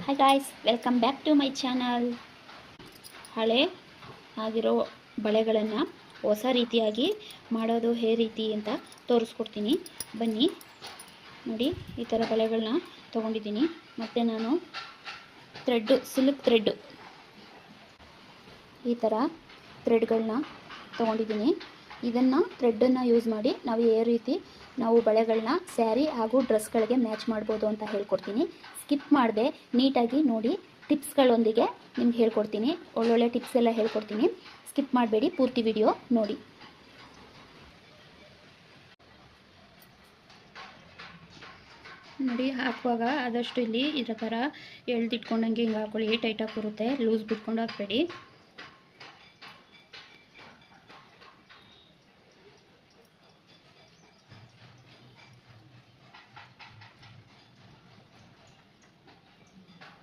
Hi guys, welcome back to my channel. ಹಳೆ ಆಗಿರೋ ಬಳೆಗಳನ್ನು ಹೊಸ ರೀತಿಯಾಗಿ ಮಾಡೋದು ರೀತಿ ಅಂತ ತೋರಿಸ್ಕೊಡ್ತೀನಿ. ಬನ್ನಿ ನೋಡಿ, ಈ ಥರ ಬಳೆಗಳನ್ನ ತೊಗೊಂಡಿದ್ದೀನಿ. ಮತ್ತು ನಾನು ಸಿಲ್ಕ್ ಥ್ರೆಡ್ ಈ ಥರ ಥ್ರೆಡ್ಗಳನ್ನ ತೊಗೊಂಡಿದ್ದೀನಿ. ಇದನ್ನು ಥ್ರೆಡ್ಡನ್ನು ಯೂಸ್ ಮಾಡಿ ನಾವು ಬಳೆಗಳನ್ನ ಸ್ಯಾರಿ ಹಾಗೂ ಡ್ರೆಸ್ಗಳಿಗೆ ಮ್ಯಾಚ್ ಮಾಡ್ಬೋದು ಅಂತ ಹೇಳ್ಕೊಡ್ತೀನಿ. ಸ್ಕಿಪ್ ಮಾಡದೆ ನೀಟಾಗಿ ನೋಡಿ, ಟಿಪ್ಸ್ಗಳೊಂದಿಗೆ ನಿಮ್ಗೆ ಹೇಳ್ಕೊಡ್ತೀನಿ. ಒಳ್ಳೊಳ್ಳೆ ಟಿಪ್ಸ್ ಎಲ್ಲ ಹೇಳ್ಕೊಡ್ತೀನಿ. ಸ್ಕಿಪ್ ಮಾಡಬೇಡಿ, ಪೂರ್ತಿ ವಿಡಿಯೋ ನೋಡಿ. ನೋಡಿ, ಹಾಕುವಾಗ ಆದಷ್ಟು ಇಲ್ಲಿ ಇದರ ಥರ ಎಳ್ದಿಟ್ಕೊಂಡಂಗೆ ಹಿಂಗೆ ಹಾಕೊಳ್ಳಿ. ಟೈಟಾಗಿ ಬರುತ್ತೆ, ಲೂಸ್ ಬಿಟ್ಕೊಂಡು ಹಾಕಬೇಡಿ.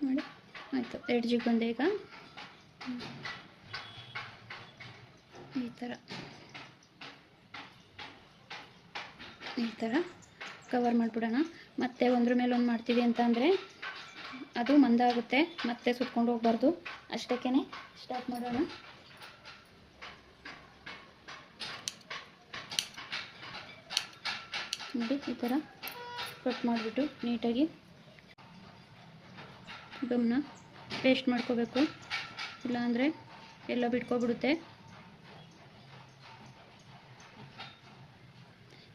ನೋಡಿ, ಆಯಿತು. ಎಡ್ಜಿಗೆ ಬಂದೆ. ಈಗ ಈ ಥರ ಕವರ್ ಮಾಡಿಬಿಡೋಣ. ಮತ್ತೆ ಒಂದ್ರ ಮೇಲೆ ಒಂದು ಮಾಡ್ತೀವಿ ಅಂತ ಅಂದರೆ ಅದು ಮಂದಾಗುತ್ತೆ, ಮತ್ತೆ ಸುತ್ಕೊಂಡು ಹೋಗ್ಬಾರ್ದು. ಅಷ್ಟಕ್ಕೇ ಸ್ಟಾರ್ಟ್ ಮಾಡೋಣ. ನೋಡಿ, ಈ ಥರ ಕಟ್ ಮಾಡಿಬಿಟ್ಟು ನೀಟಾಗಿ ಗಮ್ನ ಪೇಸ್ಟ್ ಮಾಡ್ಕೋಬೇಕು, ಇಲ್ಲಾಂದರೆ ಎಲ್ಲ ಬಿಟ್ಕೊಬಿಡುತ್ತೆ.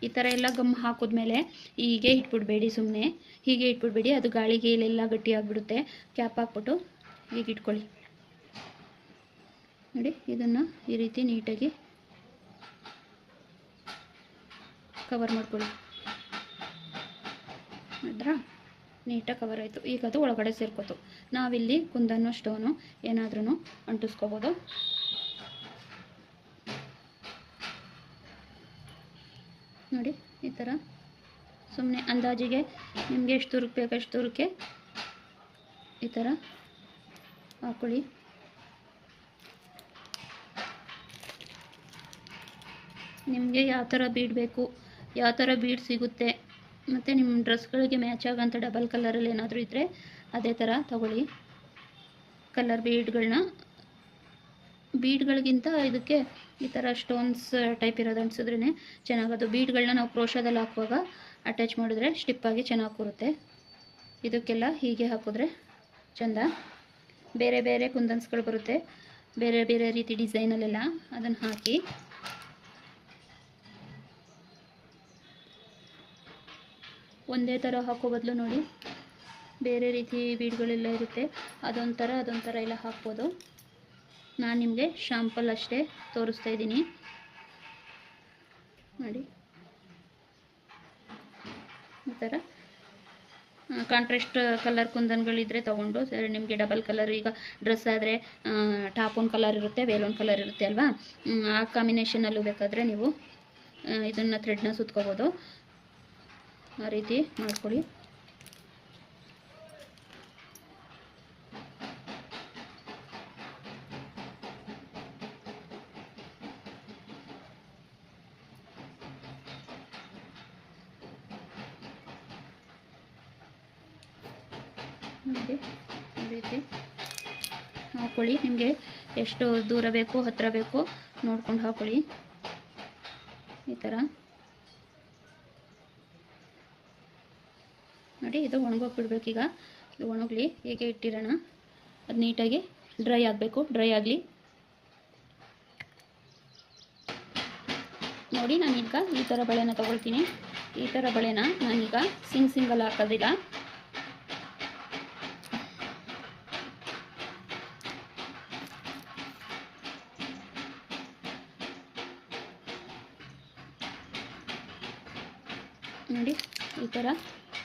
ಈ ಥರ ಎಲ್ಲ ಗಮ್ ಹಾಕಿದ್ಮೇಲೆ ಹೀಗೆ ಇಟ್ಬಿಡ್ಬೇಡಿ, ಸುಮ್ಮನೆ ಹೀಗೆ ಇಟ್ಬಿಡ್ಬೇಡಿ. ಅದು ಗಾಳಿಗೆ ಇಲ್ಲೆಲ್ಲ ಗಟ್ಟಿಯಾಗಿಬಿಡುತ್ತೆ. ಕ್ಯಾಪ್ ಹಾಕ್ಬಿಟ್ಟು ಹೀಗೆ ಇಟ್ಕೊಳ್ಳಿ. ನೋಡಿ, ಇದನ್ನು ಈ ರೀತಿ ನೀಟಾಗಿ ಕವರ್ ಮಾಡ್ಕೊಳ್ಳಿ. ಆದ್ರಾ? ನೀಟಾಗಿ ಕವರ್ ಆಯಿತು. ಈಗ ಅದು ಒಳಗಡೆ ಸೇರ್ಕೋತು. ನಾವಿಲ್ಲಿ ಕುಂದನ್ನು ಸ್ಟೋನು ಏನಾದ್ರೂ ಅಂಟಿಸ್ಕೋಬೋದು. ನೋಡಿ, ಈ ಥರ ಸುಮ್ಮನೆ ಅಂದಾಜಿಗೆ ನಿಮಗೆ ಎಷ್ಟು ದೂರಕ್ಕೆ ಬೇಕು ಅಷ್ಟು ದೂರಕ್ಕೆ ಈ ಥರ ಹಾಕ್ಕೊಳ್ಳಿ. ನಿಮಗೆ ಯಾವ ಥರ ಬೀಡ್ ಬೇಕು, ಯಾವ ಥರ ಬೀಡ್ ಸಿಗುತ್ತೆ, ಮತ್ತು ನಿಮ್ಮ ಡ್ರೆಸ್ಗಳಿಗೆ ಮ್ಯಾಚ್ ಆಗೋಂಥ ಡಬಲ್ ಕಲರಲ್ಲಿ ಏನಾದರೂ ಇದ್ದರೆ ಅದೇ ಥರ ತಗೊಳ್ಳಿ. ಕಲರ್ ಬೀಡ್ಗಳಿಗಿಂತ ಇದಕ್ಕೆ ಈ ಥರ ಸ್ಟೋನ್ಸ್ ಟೈಪ್ ಇರೋದು ಅನಿಸಿದ್ರೇ ಚೆನ್ನಾಗದು. ಬೀಡ್ಗಳನ್ನ ನಾವು ಕ್ರೋಶದಲ್ಲಿ ಹಾಕುವಾಗ ಅಟ್ಯಾಚ್ ಮಾಡಿದ್ರೆ ಸ್ಟಿಪ್ಪಾಗಿ ಚೆನ್ನಾಗಿ ಕೂರುತ್ತೆ. ಇದಕ್ಕೆಲ್ಲ ಹೀಗೆ ಹಾಕಿದ್ರೆ ಚೆಂದ. ಬೇರೆ ಬೇರೆ ಕುಂದನ್ಸ್ಗಳು ಬರುತ್ತೆ, ಬೇರೆ ಬೇರೆ ರೀತಿ ಡಿಸೈನಲ್ಲೆಲ್ಲ. ಅದನ್ನು ಹಾಕಿ ಒಂದೇ ಥರ ಹಾಕೋ ಬದಲು ನೋಡಿ, ಬೇರೆ ರೀತಿ ಬೀಡ್ಗಳೆಲ್ಲ ಇರುತ್ತೆ, ಅದೊಂಥರ ಎಲ್ಲ ಹಾಕ್ಬೋದು. ನಾನು ನಿಮಗೆ ಶಾಂಪಲ್ ಅಷ್ಟೇ ತೋರಿಸ್ತಾ ಇದ್ದೀನಿ. ನೋಡಿ, ಈ ಥರ ಕಾಂಟ್ರಾಸ್ಟ್ ಕಲರ್ ಕುಂದನ್ಗಳಿದ್ರೆ ತೊಗೊಂಡು ನಿಮಗೆ ಡಬಲ್ ಕಲರ್, ಈಗ ಡ್ರೆಸ್ ಆದರೆ ಟಾಪ್ ಒಂದು ಕಲರ್ ಇರುತ್ತೆ, ವೇಲೊಂದು ಕಲರ್ ಇರುತ್ತೆ ಅಲ್ವಾ, ಆ ಕಾಂಬಿನೇಷನಲ್ಲೂ ಬೇಕಾದರೆ ನೀವು ಇದನ್ನು ಥ್ರೆಡ್ನ ಸುತ್ಕೋಬೋದು. ಆ ರೀತಿ ಮಾಡ್ಕೊಳ್ಳಿ. ನೋಡಿ, ಈ ರೀತಿ ಹಾಕ್ಕೊಳ್ಳಿ. ನಿಮಗೆ ಎಷ್ಟು ದೂರ ಬೇಕು, ಹತ್ತಿರ ಬೇಕು ನೋಡ್ಕೊಂಡು ಹಾಕ್ಕೊಳ್ಳಿ. ಈ ಥರ ನೋಡಿ, ಇದು ಒಣಗೋಗ್ಬಿಡ್ಬೇಕು. ಈಗ ಇದು ಒಣಗಲಿ, ಹೇಗೆ ಇಟ್ಟಿರೋಣ. ಅದು ನೀಟಾಗಿ ಡ್ರೈ ಆಗಬೇಕು. ಡ್ರೈ ಆಗಲಿ. ನೋಡಿ, ನಾನೀಗ ಈ ಥರ ಬಳೆನ ತೊಗೊಳ್ತೀನಿ. ಈ ಥರ ಬಳೆನ ನಾನೀಗ ಸಿಂಗಲ್ ಹಾಕೋದಿಲ್ಲ. ನೋಡಿ, ಈ ಥರ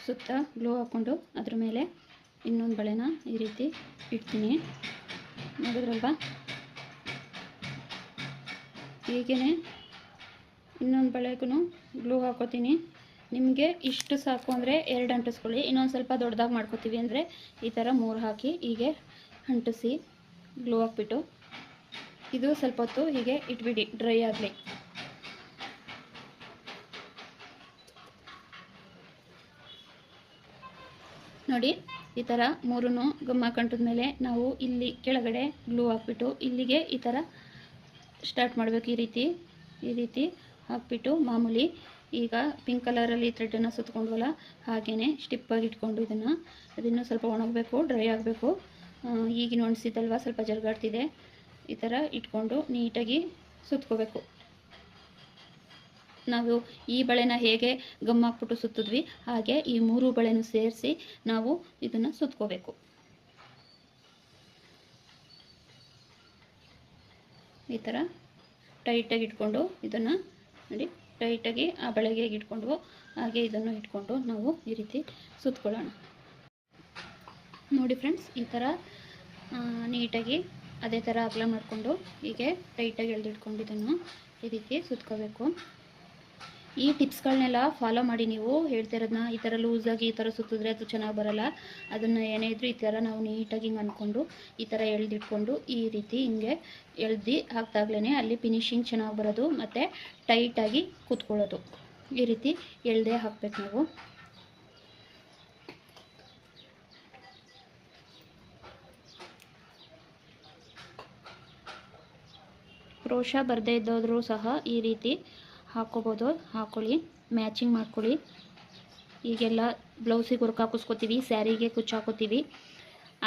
ಸುತ್ತ ಗ್ಲೂ ಹಾಕ್ಕೊಂಡು ಅದ್ರ ಮೇಲೆ ಇನ್ನೊಂದು ಬಳೆನ ಈ ರೀತಿ ಇಡ್ತೀನಿ. ನೋಡಿದ್ರಲ್ವಾ? ಹೀಗೇ ಇನ್ನೊಂದು ಬಳೆಗೂ ಗ್ಲೂ ಹಾಕೋತೀನಿ. ನಿಮಗೆ ಇಷ್ಟು ಸಾಕು ಅಂದರೆ 2 ಅಂಟಿಸ್ಕೊಳ್ಳಿ. ಇನ್ನೊಂದು ಸ್ವಲ್ಪ ದೊಡ್ಡದಾಗಿ ಮಾಡ್ಕೋತೀವಿ ಅಂದರೆ ಈ ಥರ 3 ಹಾಕಿ ಹೀಗೆ ಅಂಟಿಸಿ ಗ್ಲೂ ಹಾಕ್ಬಿಟ್ಟು ಇದು ಸ್ವಲ್ಪ ಹೊತ್ತು ಹೀಗೆ ಇಟ್ಬಿಡಿ, ಡ್ರೈ ಆಗಲಿ. ನೋಡಿ ಈ ಥರ ಮೂರನ್ನು ಗಮ್ ಹಾಕೊಂಡ್ಮೇಲೆ ನಾವು ಇಲ್ಲಿ ಕೆಳಗಡೆ ಗ್ಲೂ ಹಾಕ್ಬಿಟ್ಟು ಇಲ್ಲಿಗೆ ಈ ಥರ ಸ್ಟಾರ್ಟ್ ಮಾಡಬೇಕು. ಈ ರೀತಿ ಹಾಕ್ಬಿಟ್ಟು ಮಾಮೂಲಿ ಈಗ ಪಿಂಕ್ ಕಲರಲ್ಲಿ ಥ್ರೆಡನ್ನು ಸುತ್ಕೊಂಡ್ವಲ್ಲ ಹಾಗೆಯೇ ಸ್ಟಿಪ್ಪಾಗಿ ಇಟ್ಕೊಂಡು ಅದನ್ನು ಸ್ವಲ್ಪ ಒಣಗಬೇಕು, ಡ್ರೈ ಆಗಬೇಕು. ಈಗಿನ ಒಣಸಿದಲ್ವ ಸ್ವಲ್ಪ ಜರುಗಾಡ್ತಿದೆ. ಈ ಥರ ಇಟ್ಕೊಂಡು ನೀಟಾಗಿ ಸುತ್ಕೋಬೇಕು. ನಾವು ಈ ಬಳೆನ ಹೇಗೆ ಗಮ್ ಹಾಕ್ಬಿಟ್ಟು ಸುತ್ತಿದ್ವಿ ಹಾಗೆ ಈ 3 ಬಳೆನೂ ಸೇರಿಸಿ ನಾವು ಇದನ್ನು ಸುತ್ಕೋಬೇಕು. ಈ ಥರ ಟೈಟಾಗಿ ಇಟ್ಕೊಂಡು ಇದನ್ನು ನೋಡಿ, ಟೈಟಾಗಿ ಆ ಬಳೆಗೆ ಇಟ್ಕೊಂಡು ಹಾಗೆ ಇದನ್ನು ಇಟ್ಕೊಂಡು ನಾವು ಈ ರೀತಿ ಸುತ್ಕೊಳ್ಳೋಣ. ನೋಡಿ ಫ್ರೆಂಡ್ಸ್, ಈ ಥರ ನೀಟಾಗಿ ಅದೇ ಥರ ಅಗಲ ಮಾಡಿಕೊಂಡು ಹೀಗೆ ಟೈಟಾಗಿ ಎಳೆದಿಟ್ಕೊಂಡು ಇದನ್ನು ಈ ರೀತಿ ಸುತ್ಕೋಬೇಕು. ಈ ಟಿಪ್ಸ್ಗಳನ್ನೆಲ್ಲ ಫಾಲೋ ಮಾಡಿ ನೀವು ಹೇಳ್ತಿರೋದನ್ನ. ಈ ಥರ ಲೂಸಾಗಿ ಈ ಥರ ಸುತ್ತಿದ್ರೆ ಅದು ಚೆನ್ನಾಗಿ ಬರೋಲ್ಲ. ಅದನ್ನು ಏನೇ ಇದ್ರೂ ಈ ಥರ ನಾವು ನೀಟಾಗಿ ಹಿಂಗೆ ಅಂದ್ಕೊಂಡು ಈ ಥರ ಎಳೆದಿಟ್ಕೊಂಡು ಈ ರೀತಿ ಹಿಂಗೆ ಎಳ್ದು ಹಾಕ್ದಾಗ್ಲೇ ಅಲ್ಲಿ ಫಿನಿಶಿಂಗ್ ಚೆನ್ನಾಗಿ ಬರೋದು ಮತ್ತು ಟೈಟಾಗಿ ಕೂತ್ಕೊಳ್ಳೋದು. ಈ ರೀತಿ ಎಳ್ದೇ ಹಾಕ್ಬೇಕು ನಾವು. ಕ್ರೋಶ ಬರದೇ ಇದ್ದೋದ್ರೂ ಸಹ ಈ ರೀತಿ ಹಾಕ್ಕೋಬೋದು. ಹಾಕ್ಕೊಳ್ಳಿ, ಮ್ಯಾಚಿಂಗ್ ಮಾಡ್ಕೊಳ್ಳಿ. ಈಗೆಲ್ಲ ಬ್ಲೌಸಿಗೆ ವರ್ಕ್ ಹಾಕಿಸ್ಕೊತೀವಿ, ಸ್ಯಾರಿಗೆ ಕುಚ್ಚು ಹಾಕೋತೀವಿ.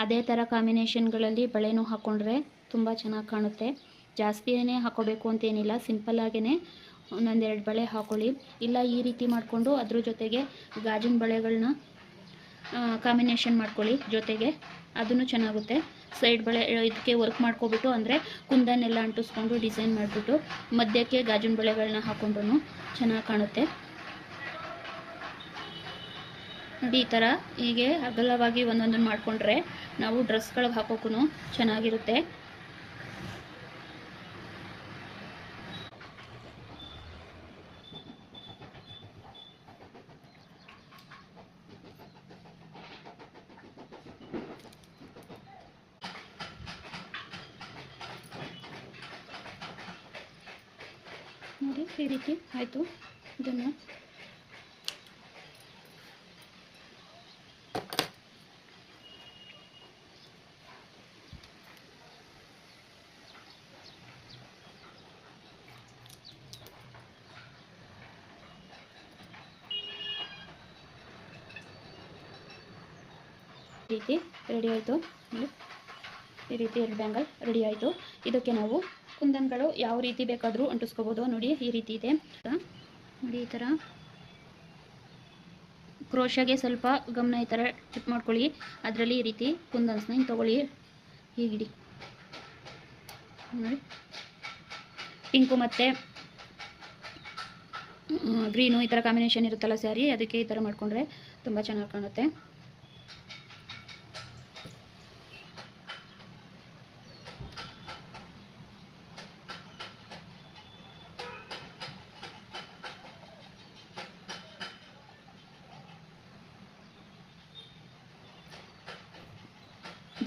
ಅದೇ ಥರ ಕಾಂಬಿನೇಷನ್ಗಳಲ್ಲಿ ಬಳೆನೂ ಹಾಕ್ಕೊಂಡ್ರೆ ತುಂಬ ಚೆನ್ನಾಗಿ ಕಾಣುತ್ತೆ. ಜಾಸ್ತಿಯೇ ಹಾಕ್ಕೋಬೇಕು ಅಂತೇನಿಲ್ಲ, ಸಿಂಪಲ್ಲಾಗೇ ಒಂದೊಂದೆರಡು ಬಳೆ ಹಾಕ್ಕೊಳ್ಳಿ. ಇಲ್ಲ ಈ ರೀತಿ ಮಾಡಿಕೊಂಡು ಅದ್ರ ಜೊತೆಗೆ ಗಾಜಿನ ಬಳೆಗಳನ್ನ ಕಾಂಬಿನೇಷನ್ ಮಾಡ್ಕೊಳ್ಳಿ ಜೊತೆಗೆ, ಅದನ್ನು ಚೆನ್ನಾಗುತ್ತೆ. ಸೈಡ್ ಬಳೆ ಇದಕ್ಕೆ ವರ್ಕ್ ಮಾಡ್ಕೊಬಿಟ್ಟು ಅಂದರೆ ಕುಂದನ್ನೆಲ್ಲ ಅಂಟಿಸ್ಕೊಂಡು ಡಿಸೈನ್ ಮಾಡಿಬಿಟ್ಟು ಮಧ್ಯಕ್ಕೆ ಗಾಜಿನ ಬಳೆಗಳನ್ನ ಹಾಕ್ಕೊಂಡ್ರೂ ಚೆನ್ನಾಗಿ ಕಾಣುತ್ತೆ. ನೋಡಿ, ಈ ಥರ ಹೀಗೆ ಅಗಲವಾಗಿ ಒಂದೊಂದನ್ನು ಮಾಡಿಕೊಂಡ್ರೆ ನಾವು ಡ್ರೆಸ್ಗಳಿಗೆ ಹಾಕೋಕ್ಕೂ ಚೆನ್ನಾಗಿರುತ್ತೆ. ನೋಡಿ, ಈ ರೀತಿ ಆಯಿತು. ಇದನ್ನು ರೀತಿ ರೆಡಿ ಆಯಿತು. ಈ ರೀತಿ 2 ಬ್ಯಾಂಗಲ್ ರೆಡಿ ಆಯಿತು. ಇದಕ್ಕೆ ನಾವು ಕುಂದನ್ಗಳು ಯಾವ ರೀತಿ ಬೇಕಾದರೂ ಅಂಟಿಸ್ಕೋಬೋದು. ನೋಡಿ, ಈ ರೀತಿ ಇದೆ. ನೋಡಿ, ಈ ಥರ ಕ್ರೋಶಾಗೆ ಸ್ವಲ್ಪ ಗಮನ ಈ ಥರ ಟಿಪ್ ಮಾಡ್ಕೊಳ್ಳಿ. ಅದರಲ್ಲಿ ಈ ರೀತಿ ಕುಂದನ್ಸ್ನ ಹಿಂಗೆ ತೊಗೊಳ್ಳಿ, ಹೀಗಿಡಿ. ನೋಡಿ, ಪಿಂಕು ಮತ್ತು ಗ್ರೀನು ಈ ಥರ ಕಾಂಬಿನೇಷನ್ ಇರುತ್ತಲ್ಲ ಸ್ಯಾರಿ, ಅದಕ್ಕೆ ಈ ಥರ ಮಾಡಿಕೊಂಡ್ರೆ ತುಂಬ ಚೆನ್ನಾಗಿ ಕಾಣುತ್ತೆ.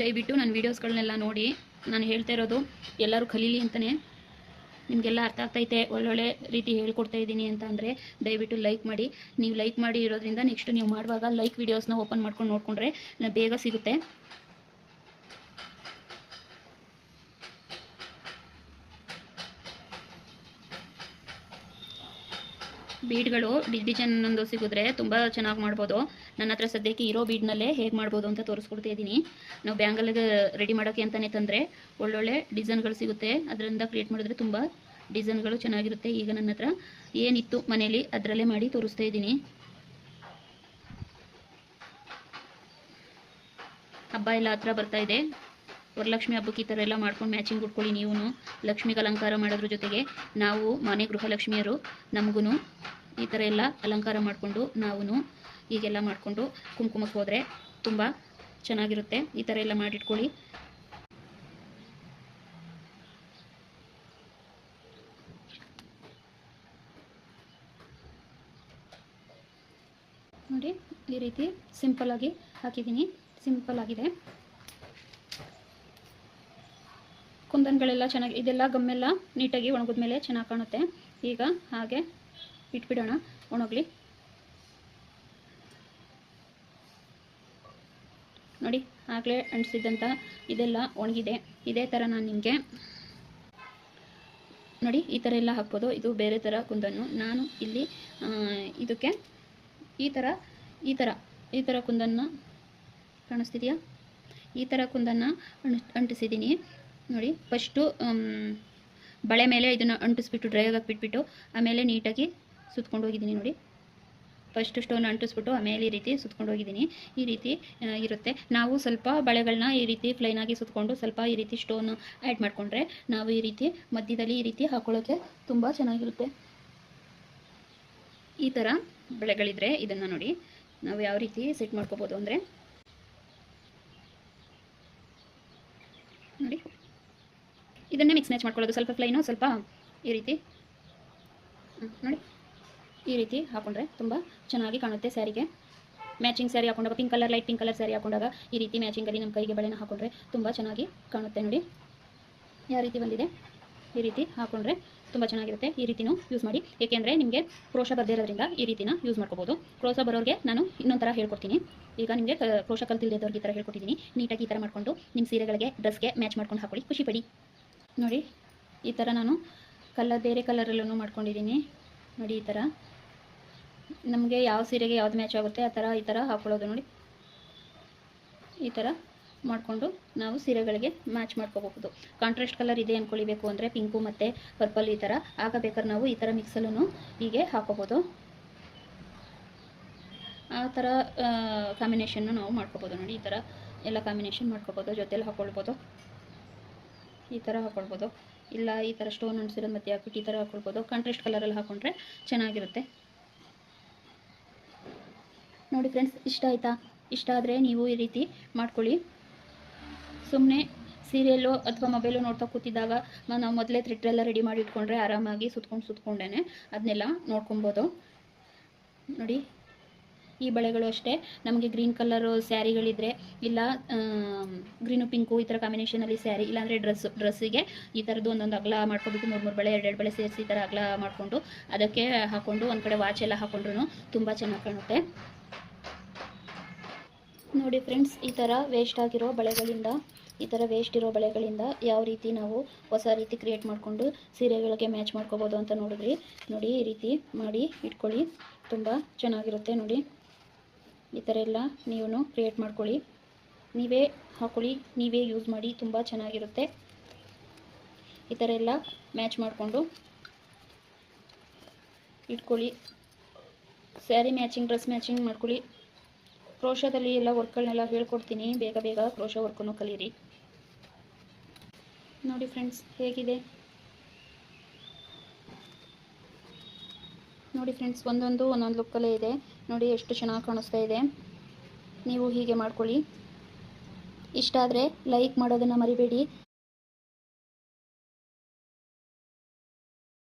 ದಯವಿಟ್ಟು ನನ್ನ ವೀಡಿಯೋಸ್ಗಳನ್ನೆಲ್ಲ ನೋಡಿ. ನಾನು ಹೇಳ್ತಾ ಇರೋದು ಎಲ್ಲರೂ ಕಲೀಲಿ ಅಂತಲೇ. ನಿಮಗೆಲ್ಲ ಅರ್ಥ ಆಗ್ತೈತೆ, ಒಳ್ಳೊಳ್ಳೆ ರೀತಿ ಹೇಳ್ಕೊಡ್ತಾ ಇದ್ದೀನಿ ಅಂತ ಅಂದರೆ ದಯವಿಟ್ಟು ಲೈಕ್ ಮಾಡಿ. ನೀವು ಲೈಕ್ ಮಾಡಿ ಇರೋದ್ರಿಂದ ನೆಕ್ಸ್ಟ್ ನೀವು ಮಾಡುವಾಗ ಲೈಕ್ ವೀಡಿಯೋಸ್ನ ಓಪನ್ ಮಾಡ್ಕೊಂಡು ನೋಡಿಕೊಂಡ್ರೆ ಬೇಗ ಸಿಗುತ್ತೆ. ಬೀಡ್ಗಳು ಡಿಸೈನ್ ಒಂದೊಂದು ಸಿಗಿದ್ರೆ ತುಂಬ ಚೆನ್ನಾಗಿ ಮಾಡ್ಬೋದು. ನನ್ನ ಹತ್ರ ಸದ್ಯಕ್ಕೆ ಇರೋ ಬೀಡ್ನಲ್ಲೇ ಹೇಗೆ ಮಾಡ್ಬೋದು ಅಂತ ತೋರಿಸ್ಕೊಡ್ತಾ ಇದ್ದೀನಿ. ನಾವು ಬ್ಯಾಂಗಲ್ಗೆ ರೆಡಿ ಮಾಡೋಕ್ಕೆ ಅಂತಲೇ ತಂದರೆ ಒಳ್ಳೊಳ್ಳೆ ಡಿಸೈನ್ಗಳು ಸಿಗುತ್ತೆ. ಅದರಿಂದ ಕ್ರಿಯೇಟ್ ಮಾಡಿದ್ರೆ ತುಂಬ ಡಿಸೈನ್ಗಳು ಚೆನ್ನಾಗಿರುತ್ತೆ. ಈಗ ನನ್ನ ಹತ್ರ ಏನಿತ್ತು ಮನೇಲಿ ಅದರಲ್ಲೇ ಮಾಡಿ ತೋರಿಸ್ತಾ ಇದ್ದೀನಿ. ಹಬ್ಬ ಎಲ್ಲ ಹತ್ರ ಬರ್ತಾ ಇದೆ. ವರಲಕ್ಷ್ಮಿ ಹಬ್ಬಕ್ಕೆ ಈ ಥರ ಎಲ್ಲ ಮಾಡ್ಕೊಂಡು ಮ್ಯಾಚಿಂಗ್ ಉಟ್ಕೊಳ್ಳಿ. ನೀವು ಲಕ್ಷ್ಮಿಗೆ ಅಲಂಕಾರ ಮಾಡೋದ್ರ ಜೊತೆಗೆ ನಾವು ಮನೆ ಗೃಹಲಕ್ಷ್ಮಿಯರು, ನಮಗೂ ಈ ಥರ ಎಲ್ಲ ಅಲಂಕಾರ ಮಾಡಿಕೊಂಡು ನಾವು ಹೀಗೆಲ್ಲ ಮಾಡಿಕೊಂಡು ಕುಂಕುಮಕ್ಕೆ ಹೋದರೆ ತುಂಬ ಚೆನ್ನಾಗಿರುತ್ತೆ. ಈ ಥರ ಎಲ್ಲ ಮಾಡಿಟ್ಕೊಳ್ಳಿ. ನೋಡಿ, ಈ ರೀತಿ ಸಿಂಪಲ್ಲಾಗಿ ಹಾಕಿದ್ದೀನಿ. ಸಿಂಪಲ್ ಆಗಿದೆ. ಕುಂದನ್ಗಳೆಲ್ಲ ಚೆನ್ನಾಗಿ, ಇದೆಲ್ಲ ಗಮ್ಮೆಲ್ಲ ನೀಟಾಗಿ ಒಣಗಿದ ಮೇಲೆ ಚೆನ್ನಾಗಿ ಕಾಣುತ್ತೆ. ಈಗ ಹಾಗೆ ಇಟ್ಬಿಡೋಣ ಒಣಗಲಿ. ಆಗಲೇ ಅಂಟಿಸಿದಂಥ ಇದೆಲ್ಲ ಒಣಗಿದೆ. ಇದೇ ಥರ ನಾನು ನಿಮಗೆ ನೋಡಿ ಈ ಥರ ಎಲ್ಲ ಹಾಕ್ಬೋದು. ಇದು ಬೇರೆ ಥರ ಕುಂದನ್ನು ನಾನು ಇಲ್ಲಿ ಇದಕ್ಕೆ ಈ ಥರ ಕುಂದನ್ನು ಕಾಣಿಸ್ತಿದೆಯಾ, ಈ ಥರ ಕುಂದನ್ನು ಅಂಟಿಸಿದ್ದೀನಿ ನೋಡಿ. ಫಸ್ಟು ಬಳೆ ಮೇಲೆ ಇದನ್ನು ಅಂಟಿಸ್ಬಿಟ್ಟು ಡ್ರೈ ಆಗಕ್ಕೆ ಬಿಟ್ಬಿಟ್ಟು ಆಮೇಲೆ ನೀಟಾಗಿ ಸುತ್ಕೊಂಡು ಹೋಗಿದ್ದೀನಿ ನೋಡಿ. ಫಸ್ಟ್ ಸ್ಟೋನ್ ಅಂಟಿಸ್ಬಿಟ್ಟು ಆಮೇಲೆ ಈ ರೀತಿ ಸುತ್ಕೊಂಡು ಹೋಗಿದ್ದೀನಿ. ಈ ರೀತಿ ಇರುತ್ತೆ. ನಾವು ಸ್ವಲ್ಪ ಬಳೆಗಳನ್ನ ಈ ರೀತಿ ಪ್ಲೈನಾಗಿ ಸುತ್ಕೊಂಡು ಸ್ವಲ್ಪ ಈ ರೀತಿ ಸ್ಟೋನು ಆ್ಯಡ್ ಮಾಡಿಕೊಂಡ್ರೆ ನಾವು ಈ ರೀತಿ ಮಧ್ಯದಲ್ಲಿ ಈ ರೀತಿ ಹಾಕೊಳ್ಳೋಕ್ಕೆ ತುಂಬ ಚೆನ್ನಾಗಿರುತ್ತೆ. ಈ ಥರ ಬಳೆಗಳಿದ್ರೆ ಇದನ್ನು ನೋಡಿ ನಾವು ಯಾವ ರೀತಿ ಸೆಟ್ ಮಾಡ್ಕೋಬೋದು ಅಂದರೆ ನೋಡಿ, ಇದನ್ನೇ ಮಿಕ್ಸ್ ಮ್ಯಾಚ್ ಮಾಡ್ಕೊಳ್ಳೋದು. ಸ್ವಲ್ಪ ಪ್ಲೈನು, ಸ್ವಲ್ಪ ಈ ರೀತಿ ನೋಡಿ, ಈ ರೀತಿ ಹಾಕೊಂಡ್ರೆ ತುಂಬ ಚೆನ್ನಾಗಿ ಕಾಣುತ್ತೆ. ಸ್ಯಾರಿಗೆ ಮ್ಯಾಚಿಂಗ್ ಸ್ಯಾರಿ ಹಾಕೊಂಡಾಗ pink colour, light pink colour sari ಹಾಕೊಂಡಾಗ ಈ ರೀತಿ ಮ್ಯಾಚಿಂಗಲ್ಲಿ ನಮ್ಮ ಕೈಗೆ ಬಳೆನ ಹಾಕೊಂಡ್ರೆ ತುಂಬ ಚೆನ್ನಾಗಿ ಕಾಣುತ್ತೆ. ನೋಡಿ ಯಾವ ರೀತಿ ಬಂದಿದೆ, ಈ ರೀತಿ ಹಾಕೊಂಡ್ರೆ ತುಂಬ ಚೆನ್ನಾಗಿರುತ್ತೆ. ಈ ರೀತಿನೂ ಯೂಸ್ ಮಾಡಿ, ಏಕೆಂದರೆ ನಿಮಗೆ ಕ್ರೋಶ ಬರದೇ ಇರೋದ್ರಿಂದ ಈ ರೀತಿನ ಯೂಸ್ ಮಾಡ್ಕೋಬೋದು. ಕ್ರೋಶ ಬರೋರಿಗೆ ನಾನು ಇನ್ನೊಂದು ಥರ ಹೇಳ್ಕೊಡ್ತೀನಿ. ಈಗ ನಿಮಗೆ ಕ್ರೋಶ ಕಲ್ತಿಲ್ಲದವ್ರಿಗೆ ಈ ಥರ ಹೇಳ್ಕೊಟ್ಟಿದ್ದೀನಿ. ನೀಟಾಗಿ ಈ ಥರ ಮಾಡಿಕೊಂಡು ನಿಮ್ಮ ಸೀರೆಗಳಿಗೆ ಡ್ರೆಸ್ಗೆ ಮ್ಯಾಚ್ ಮಾಡ್ಕೊಂಡು ಹಾಕೊಳ್ಳಿ, ಖುಷಿ ಪಡಿ. ನೋಡಿ ಈ ಥರ ನಾನು ಬೇರೆ ಕಲರಲ್ಲೂ ಮಾಡ್ಕೊಂಡಿದ್ದೀನಿ ನೋಡಿ. ಈ ಥರ ನಮಗೆ ಯಾವ ಸೀರೆಗೆ ಯಾವ್ದು ಮ್ಯಾಚ್ ಆಗುತ್ತೆ ಆ ಥರ ಈ ಥರ ಹಾಕೊಳ್ಳೋದು ನೋಡಿ. ಈ ಥರ ಮಾಡಿಕೊಂಡು ನಾವು ಸೀರೆಗಳಿಗೆ ಮ್ಯಾಚ್ ಮಾಡ್ಕೋಬಹುದು. ಕಾಂಟ್ರಾಸ್ಟ್ ಕಲರ್ ಇದೆ ಅಂದ್ಕೊಳ್ಬೇಕು ಅಂದರೆ ಪಿಂಕು ಮತ್ತು ಪರ್ಪಲ್ ಈ ಥರ ಆಗ ಬೇಕಾದ್ರೆ ನಾವು ಈ ಥರ ಮಿಕ್ಸಲ್ಲೂ ಹೀಗೆ ಹಾಕೋಬೋದು. ಆ ಥರ ಕಾಂಬಿನೇಷನ್ನು ನಾವು ಮಾಡ್ಕೋಬೋದು ನೋಡಿ. ಈ ಥರ ಎಲ್ಲ ಕಾಂಬಿನೇಷನ್ ಮಾಡ್ಕೋಬೋದು, ಜೊತೆಲಿ ಹಾಕ್ಕೊಳ್ಬೋದು. ಈ ಥರ ಹಾಕ್ಕೊಳ್ಬೋದು, ಇಲ್ಲ ಈ ಥರ ಸ್ಟೋನ್ ಅಂಟಿಸಿರೋದು ಮತ್ತೆ ಹಾಕ್ಬಿಟ್ಟು ಈ ಥರ ಹಾಕ್ಕೊಳ್ಬೋದು. ಕಾಂಟ್ರಾಸ್ಟ್ ಕಲರಲ್ಲಿ ಹಾಕ್ಕೊಂಡ್ರೆ ಚೆನ್ನಾಗಿರುತ್ತೆ ನೋಡಿ. ಫ್ರೆಂಡ್ಸ್, ಇಷ್ಟ ಆಯಿತಾ? ಇಷ್ಟ ಆದರೆ ನೀವು ಈ ರೀತಿ ಮಾಡ್ಕೊಳ್ಳಿ. ಸುಮ್ಮನೆ ಸೀರಿಯಲ್ಲು ಅಥವಾ ಮೊಬೈಲು ನೋಡ್ತಾ ಕೂತಿದ್ದಾಗ ನಾವು ಮೊದಲೇ ಥ್ರೆಡ್ರೆಲ್ಲ ರೆಡಿ ಮಾಡಿ ಇಟ್ಕೊಂಡ್ರೆ ಆರಾಮಾಗಿ ಸುತ್ಕೊಂಡೇ ಅದನ್ನೆಲ್ಲ ನೋಡ್ಕೊಬೋದು ನೋಡಿ. ಈ ಬಳೆಗಳು ಅಷ್ಟೇ, ನಮಗೆ ಗ್ರೀನ್ ಕಲರು ಸ್ಯಾರಿಗಳಿದ್ರೆ ಇಲ್ಲ ಗ್ರೀನು ಪಿಂಕು ಈ ಥರ ಕಾಂಬಿನೇಷನಲ್ಲಿ ಸ್ಯಾರಿ, ಇಲ್ಲಾಂದರೆ ಡ್ರೆಸ್ಸಿಗೆ ಈ ಥರದ್ದು ಒಂದೊಂದು ಅಗಲ ಮಾಡ್ಕೊಬಿಟ್ಟು 3 ಬಳೆ 2 ಬಳೆ ಸೇರಿಸಿ ಈ ಥರ ಅಗಲ ಮಾಡಿಕೊಂಡು ಅದಕ್ಕೆ ಹಾಕ್ಕೊಂಡು ಒಂದು ಕಡೆ ವಾಚ್ ಎಲ್ಲ ಹಾಕ್ಕೊಂಡ್ರೂ ತುಂಬ ಚೆನ್ನಾಗಿ ಕಾಣುತ್ತೆ ನೋಡಿ. ಫ್ರೆಂಡ್ಸ್, ಈ ಥರ ವೇಸ್ಟ್ ಆಗಿರೋ ಬಳೆಗಳಿಂದ, ಈ ಥರ ವೇಸ್ಟ್ ಇರೋ ಬಳೆಗಳಿಂದ ಯಾವ ರೀತಿ ನಾವು ಹೊಸ ರೀತಿ ಕ್ರಿಯೇಟ್ ಮಾಡಿಕೊಂಡು ಸೀರೆಗಳಿಗೆ ಮ್ಯಾಚ್ ಮಾಡ್ಕೋಬೋದು ಅಂತ ನೋಡಿದ್ರಿ ನೋಡಿ. ಈ ರೀತಿ ಮಾಡಿ ಇಟ್ಕೊಳ್ಳಿ, ತುಂಬ ಚೆನ್ನಾಗಿರುತ್ತೆ ನೋಡಿ. ಈ ಥರ ಎಲ್ಲ ನೀವು ಕ್ರಿಯೇಟ್ ಮಾಡ್ಕೊಳ್ಳಿ, ನೀವೇ ಹಾಕ್ಕೊಳ್ಳಿ, ನೀವೇ ಯೂಸ್ ಮಾಡಿ, ತುಂಬ ಚೆನ್ನಾಗಿರುತ್ತೆ. ಈ ಥರ ಎಲ್ಲ ಮ್ಯಾಚ್ ಮಾಡಿಕೊಂಡು ಇಟ್ಕೊಳ್ಳಿ. ಸ್ಯಾರಿ ಮ್ಯಾಚಿಂಗ್, ಡ್ರೆಸ್ ಮ್ಯಾಚಿಂಗ್ ಮಾಡ್ಕೊಳ್ಳಿ. ಕ್ರೋಶದಲ್ಲಿ ಎಲ್ಲ ವರ್ಕ್ಗಳನ್ನೆಲ್ಲ ಹೇಳ್ಕೊಡ್ತೀನಿ, ಬೇಗ ಬೇಗ ಕ್ರೋಶ ವರ್ಕನ್ನು ಕಲೀರಿ ನೋಡಿ. ಫ್ರೆಂಡ್ಸ್, ಹೇಗಿದೆ ನೋಡಿ. ಫ್ರೆಂಡ್ಸ್, ಒಂದೊಂದು ಲುಕ್ಕಲ್ಲೇ ಇದೆ ನೋಡಿ, ಎಷ್ಟು ಚೆನ್ನಾಗಿ ಕಾಣಿಸ್ತಾ ಇದೆ. ನೀವು ಹೀಗೆ ಮಾಡ್ಕೊಳ್ಳಿ. ಇಷ್ಟ ಆದರೆ ಲೈಕ್ ಮಾಡೋದನ್ನು ಮರಿಬೇಡಿ.